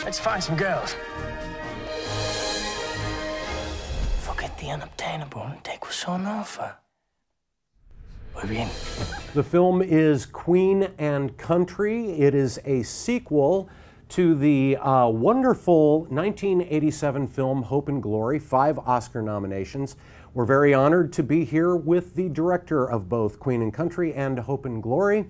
Let's find some girls. Forget the unobtainable and take what's on offer. Muy bien. The film is Queen and Country. It is a sequel to the wonderful 1987 film Hope and Glory, 5 Oscar nominations. We're very honored to be here with the director of both Queen and Country and Hope and Glory,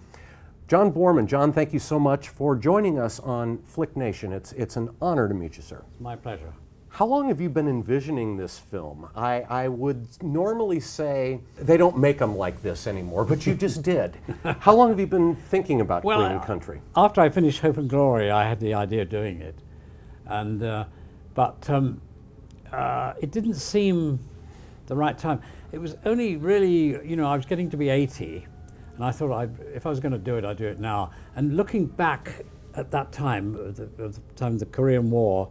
John Boorman. John, thank you so much for joining us on Flick Nation. It's an honor to meet you, sir. My pleasure. How long have you been envisioning this film? I would normally say they don't make them like this anymore, but you just did. How long have you been thinking about Queen and Country? After I finished Hope and Glory, I had the idea of doing it, and it didn't seem the right time. It was only really, I was getting to be 80, and I thought if I was going to do it, I'd do it now. And looking back at that time, the time of the Korean War,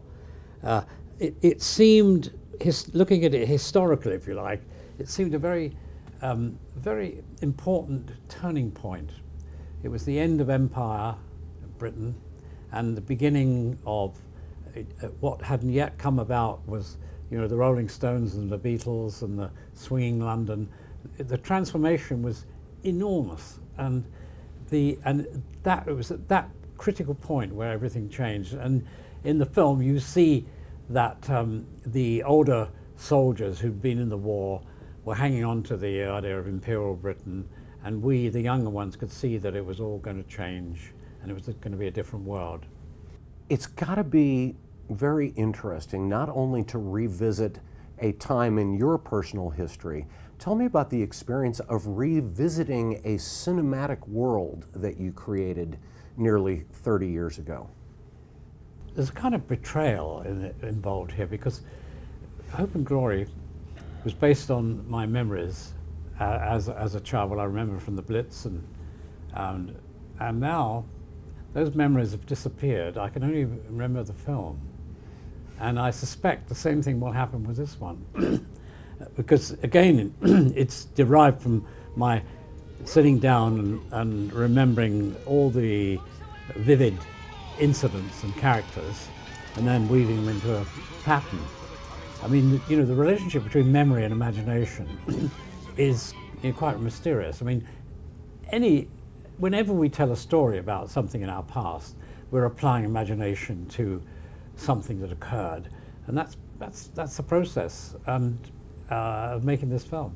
it seemed, looking at it historically, if you like, it seemed a very important turning point. It was the end of Empire, Britain, and the beginning of what hadn't yet come about was, the Rolling Stones and the Beatles and the swinging London. The transformation was enormous, and it was at that critical point where everything changed. And in the film, you see that the older soldiers who'd been in the war were hanging on to the idea of Imperial Britain, and we, the younger ones, could see that it was all going to change and it was going to be a different world. It's got to be very interesting not only to revisit a time in your personal history. Tell me about the experience of revisiting a cinematic world that you created nearly 30 years ago. There's a kind of betrayal involved here, because Hope and Glory was based on my memories as a child, what I remember from the Blitz, and now those memories have disappeared. I can only remember the film, and I suspect the same thing will happen with this one, because again, it's derived from my sitting down and remembering all the vivid incidents and characters, and then weaving them into a pattern. I mean, the relationship between memory and imagination is quite mysterious. I mean, whenever we tell a story about something in our past, we're applying imagination to something that occurred, and that's the process of making this film.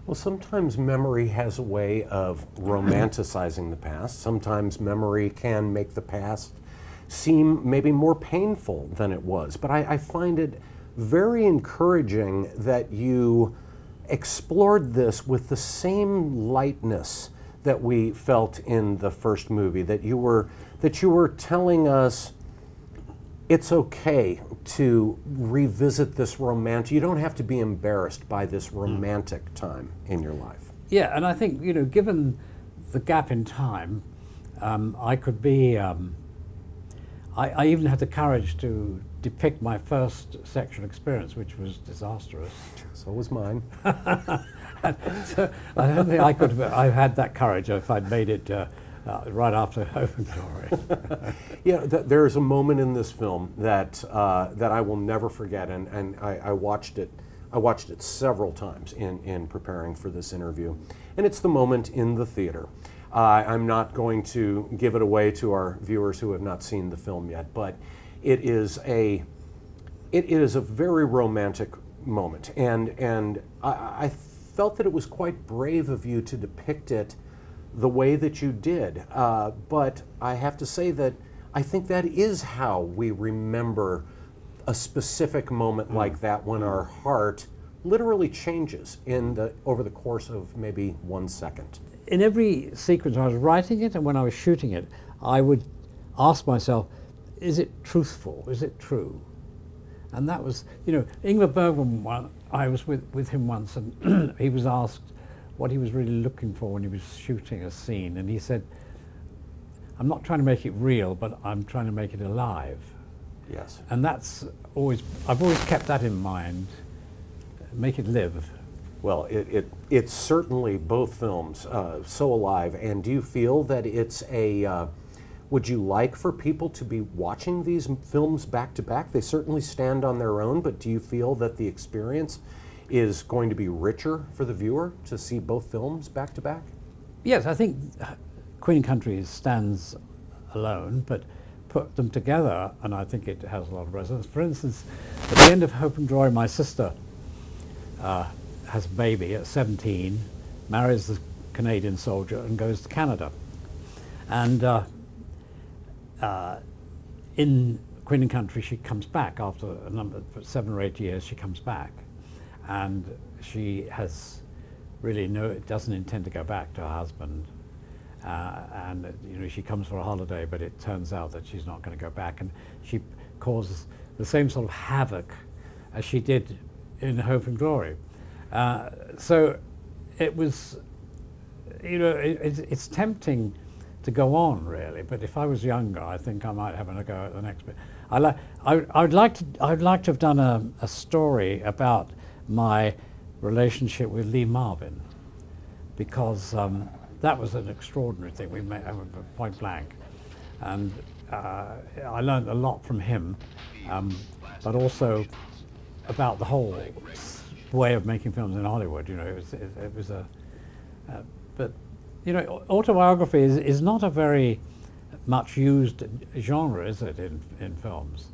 Well, sometimes memory has a way of romanticizing the past. Sometimes memory can make the past seem maybe more painful than it was. But I find it very encouraging that you explored this with the same lightness that we felt in the first movie, that you were telling us it's okay to revisit this romantic. You don't have to be embarrassed by this romantic time in your life. Yeah, and I think, given the gap in time, I could be, I even had the courage to depict my first sexual experience, which was disastrous. So was mine. So I don't think I could have, I had that courage if I'd made it right after Hope and Glory. Yeah, there's a moment in this film that I will never forget, and I watched it several times in preparing for this interview, and it's the moment in the theater. I'm not going to give it away to our viewers who have not seen the film yet, but it is a very romantic moment, and I felt that it was quite brave of you to depict it the way that you did, but I have to say that I think that is how we remember a specific moment like that, when our heart literally changes over the course of maybe 1 second. In every sequence when I was writing it and when I was shooting it, I would ask myself, is it truthful? Is it true? And that was, Ingmar Bergman, I was with him once, and he was asked what he was really looking for when he was shooting a scene, and he said, I'm not trying to make it real, but I'm trying to make it alive. Yes. And I've always kept that in mind, make it live. Well, it's certainly, both films, so alive. And do you feel that it's Would you like for people to be watching these films back to back? They certainly stand on their own, but do you feel that the experience is going to be richer for the viewer to see both films back to back? Yes, I think Queen and Country stands alone, but put them together, and I think it has a lot of resonance. For instance, at the end of Hope and Glory, my sister has a baby at 17, marries the Canadian soldier, and goes to Canada. And in Queen and Country, she comes back after a number, 7 or 8 years. She comes back, and she has really doesn't intend to go back to her husband. And you know, she comes for a holiday, but it turns out that she's not going to go back, and she causes the same sort of havoc as she did in Hope and Glory. So it was, you know, it's tempting to go on, really. But if I was younger, I think I might have a go at the next bit. I'd like to have done a story about my relationship with Lee Marvin, because that was an extraordinary thing. We met point blank, and I learned a lot from him, but also about the whole way of making films in Hollywood. You know, it was a, but you know, autobiography is not a very much used genre, is it, in films?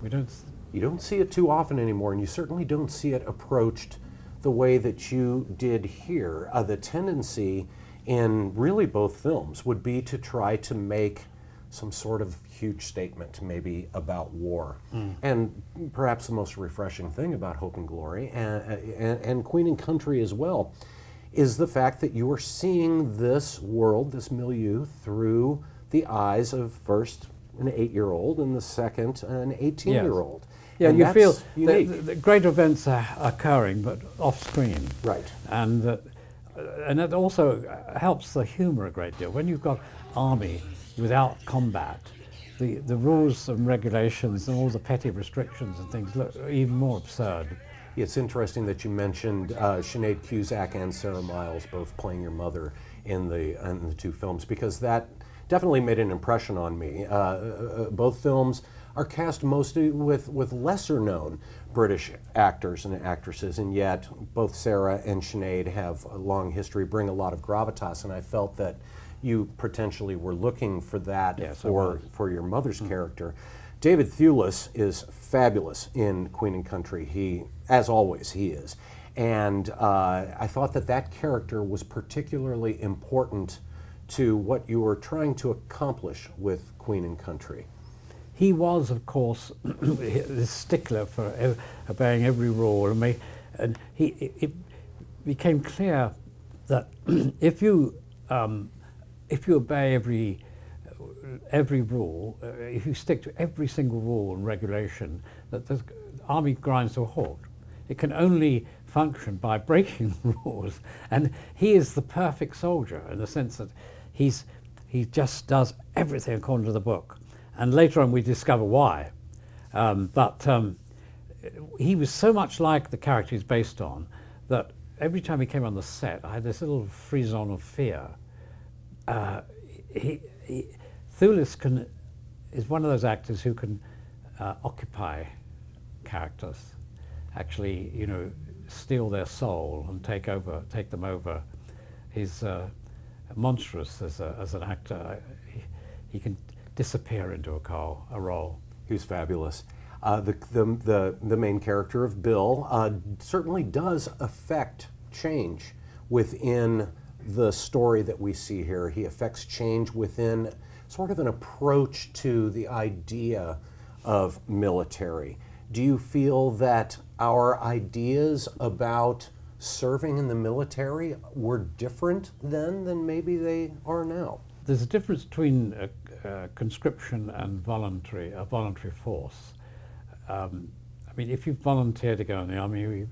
You don't see it too often anymore, and you certainly don't see it approached the way that you did here. The tendency in really both films would be to try to make some sort of huge statement, maybe about war. And perhaps the most refreshing thing about Hope and Glory and Queen and Country as well is the fact that you are seeing this world, this milieu, through the eyes of first an 8-year-old and the second an 18-year-old. Yes. Yeah, and you feel the great events are occurring, but off screen. Right. And it also helps the humor a great deal. When you've got army without combat, the rules and regulations and all the petty restrictions and things look even more absurd. It's interesting that you mentioned Sinead Cusack and Sarah Miles both playing your mother in the two films, because that definitely made an impression on me. Both films are cast mostly with lesser-known British actors and actresses, and yet both Sarah and Sinead have a long history, bring a lot of gravitas, and I felt that you potentially were looking for that. Yes, for your mother's character. David Thewlis is fabulous in Queen and Country. He, as always, he is. And I thought that character was particularly important to what you were trying to accomplish with Queen and Country. He was, of course, the stickler for obeying every rule, and it became clear that if you obey every rule, if you stick to every single rule and regulation, that the army grinds to a halt. It can only function by breaking the rules, and he is the perfect soldier in the sense that he just does everything according to the book. And later on we discover why. But he was so much like the character he's based on that every time he came on the set, I had this little frisson of fear. Thewlis is one of those actors who can occupy characters, actually, you know, steal their soul and take them over. He's monstrous as an actor. He can disappear into a role. He was fabulous. The main character of Bill certainly does affect change within the story that we see here. He affects change within sort of an approach to the idea of military. Do you feel that our ideas about serving in the military were different then than maybe they are now? There's a difference between conscription and a voluntary force. I mean, if you volunteer to go in the army,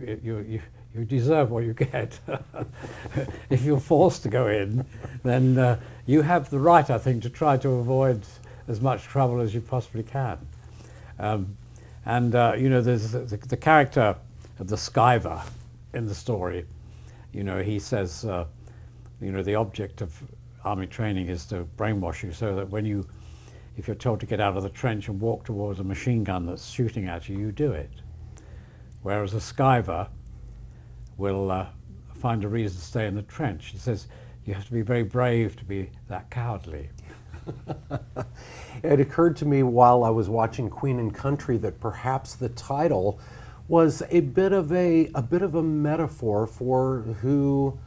you deserve what you get. If you're forced to go in, then you have the right, I think, to try to avoid as much trouble as you possibly can. You know, there's the character of the skiver in the story. You know, he says, you know, the object of army training is to brainwash you so that when you if you're told to get out of the trench and walk towards a machine gun that's shooting at you, you do it. Whereas a skiver will find a reason to stay in the trench. He says you have to be very brave to be that cowardly. It occurred to me while I was watching Queen and Country that perhaps the title was a bit of a metaphor for who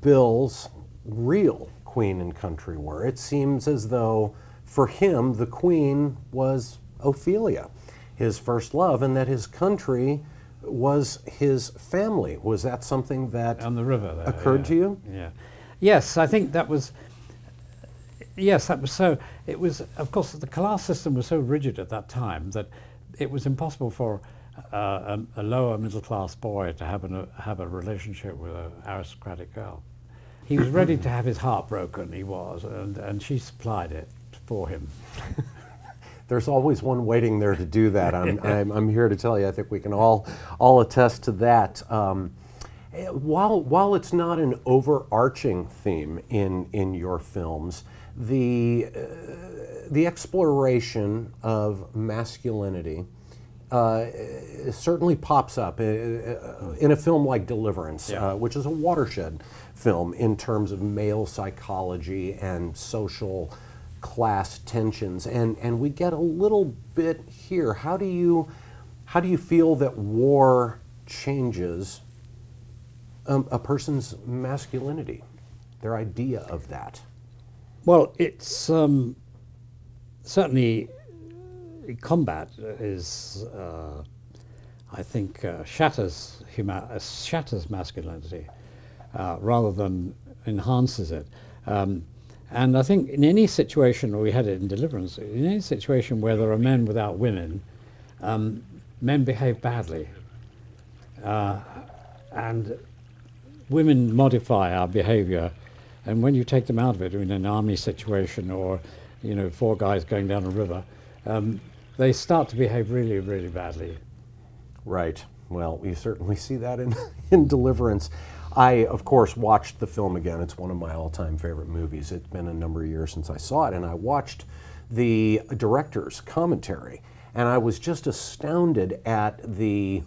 Bill's real Queen and Country were. It seems as though for him the Queen was Ophelia, his first love, and that his country was his family. Was that something that on the river there, occurred to you? Yeah. Yes, I think that was. Yes, that was so. It was, of course, the class system was so rigid at that time that it was impossible for a lower middle class boy to have a relationship with an aristocratic girl. He was ready to have his heart broken. He was, and she supplied it for him. There's always one waiting there to do that. I'm here to tell you, I think we can all attest to that. While it's not an overarching theme in your films, the exploration of masculinity certainly pops up in a film like Deliverance, which is a watershed film in terms of male psychology and social class tensions, and we get a little bit here. How do you feel that war changes a person's masculinity, their idea of that? Well, it's certainly combat is, I think, shatters masculinity rather than enhances it. And I think in any situation, we had it in Deliverance, in any situation where there are men without women, men behave badly. And women modify our behavior. And when you take them out of it in an army situation or, you know, 4 guys going down a river, they start to behave really, really badly. Right. Well, you certainly see that in Deliverance. I, of course, watched the film again. It's one of my all-time favorite movies. It's been a number of years since I saw it, and I watched the director's commentary, and I was just astounded at the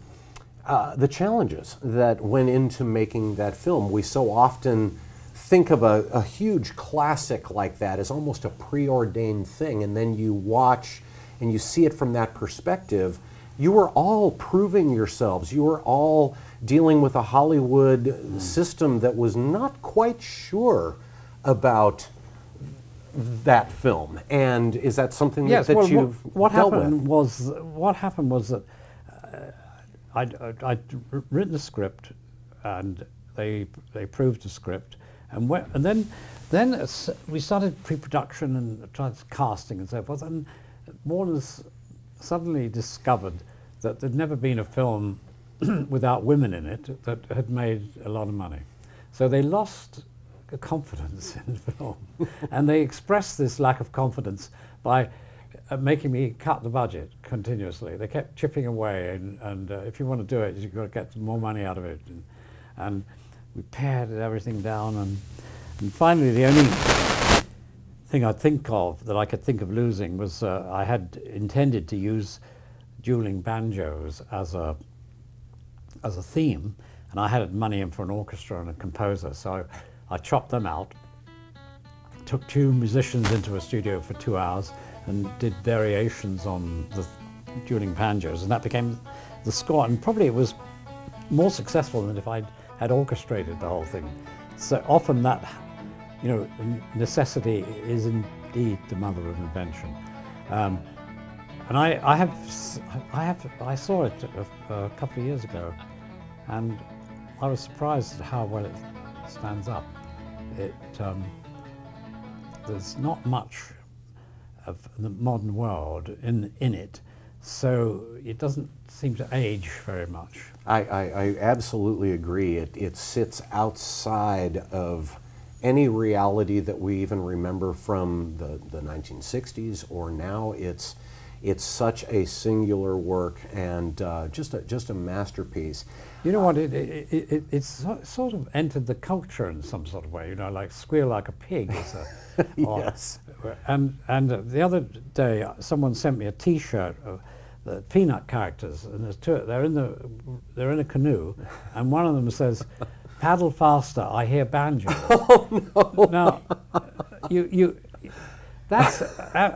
challenges that went into making that film. We so often think of a huge classic like that as almost a preordained thing, and then you watch and you see it from that perspective. You were all proving yourselves. You were all dealing with a Hollywood system that was not quite sure about that film. And is that something that you've dealt with? What happened was that I'd written a script, and they approved the script, and then we started pre-production and tried casting and so forth. And Warner's suddenly discovered that there'd never been a film without women in it that had made a lot of money. So they lost confidence in the film. And they expressed this lack of confidence by making me cut the budget continuously. They kept chipping away, and if you want to do it, you've got to get more money out of it. And we pared everything down, and finally the only thing I could think of losing was I had intended to use dueling banjos as a theme, and I had money in for an orchestra and a composer, so I chopped them out, took 2 musicians into a studio for 2 hours and did variations on the dueling banjos, and that became the score, and probably it was more successful than if I had orchestrated the whole thing. So often that, you know, necessity is indeed the mother of invention. And I saw it a couple of years ago, and I was surprised at how well it stands up. There's not much of the modern world in it, so it doesn't seem to age very much. I absolutely agree. It sits outside of any reality that we even remember from the 1960s or now. It's It's such a singular work and just a masterpiece. You know what? It's sort of entered the culture in some sort of way. You know, like Squeal Like a Pig is a. Yes. And the other day, someone sent me a T-shirt of the Peanut characters, and there's two. They're in a canoe, and one of them says, "Paddle faster, I hear banjo." Oh no! Now, that's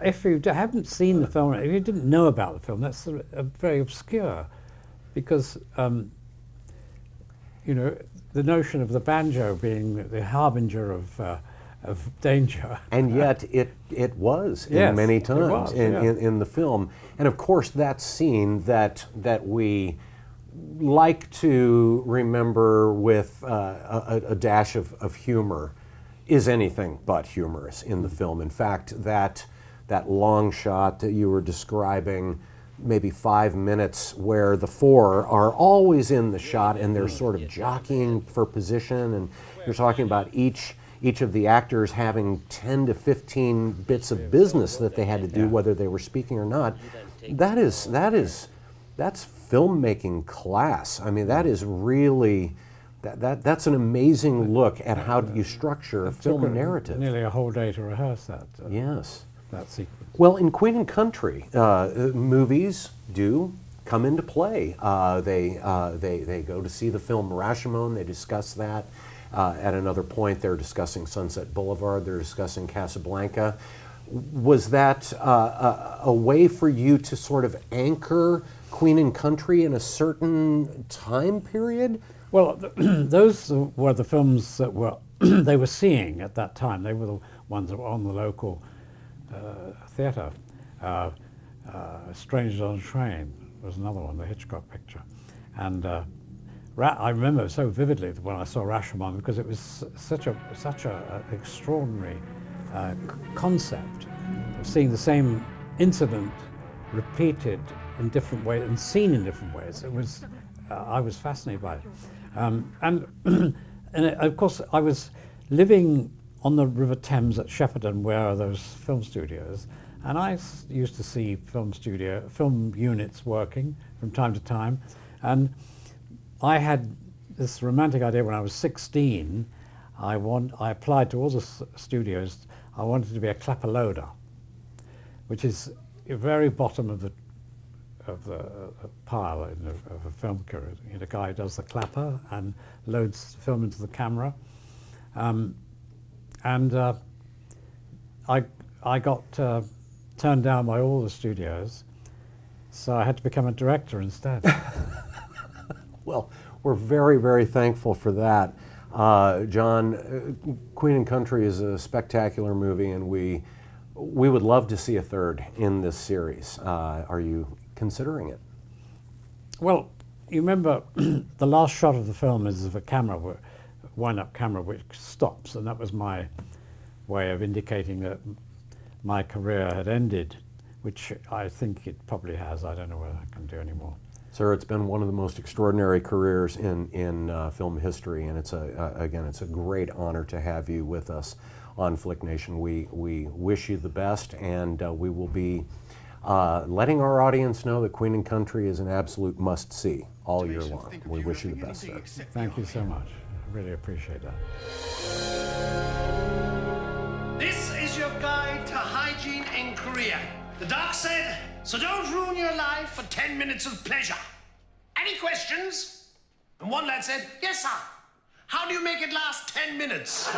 if you haven't seen the film, if you didn't know about the film, that's very obscure, because you know, the notion of the banjo being the harbinger of danger. And yet it was Yes, many times was, yeah. in the film. And of course that scene that we like to remember with a dash of humor is anything but humorous in the film. In fact, that long shot that you were describing, maybe 5 minutes, where the four are always in the shot and they're sort of jockeying for position, and you're talking about each of the actors having 10 to 15 bits of business that they had to do, whether they were speaking or not. That's filmmaking class. I mean, that is really, that's an amazing look at how you structure a film narrative. Nearly a whole day to rehearse that. Yes. That sequence. Well, in Queen and Country, movies do come into play. They go to see the film Rashomon. They discuss that. At another point, they're discussing Sunset Boulevard. They're discussing Casablanca. Was that a way for you to sort of anchor Queen and Country in a certain time period? Well, those were the films that were they were seeing at that time. They were the ones that were on the local theatre. Strangers on a Train was another one, the Hitchcock picture. And I remember so vividly when I saw Rashomon, because it was such a extraordinary concept of seeing the same incident repeated in different ways and seen in different ways. It was I was fascinated by it, and of course I was living on the River Thames at Shepperton, where are those film studios, and I used to see film units working from time to time, and I had this romantic idea when I was 16. I applied to all the studios. I wanted to be a clapper loader, which is the very bottom of the pile of a film career. You know, the guy does the clapper and loads the film into the camera. I got turned down by all the studios, so I had to become a director instead. Well, we're very, very thankful for that. John, Queen and Country is a spectacular movie, and we would love to see a third in this series. Are you considering it? Well, you remember the last shot of the film is of a camera, wind-up camera, which stops, and that was my way of indicating that my career had ended, which I think it probably has. I don't know whether I can do any more. Sir, it's been one of the most extraordinary careers in film history, and it's again, it's a great honor to have you with us on Flick Nation. We wish you the best, and we will be letting our audience know that Queen and Country is an absolute must-see all year long. We wish you the best, sir. Thank you so much. I really appreciate that. This is your guide to hygiene in Korea. The doc said, so don't ruin your life for 10 minutes of pleasure. Any questions? And one lad said, yes, sir. How do you make it last 10 minutes?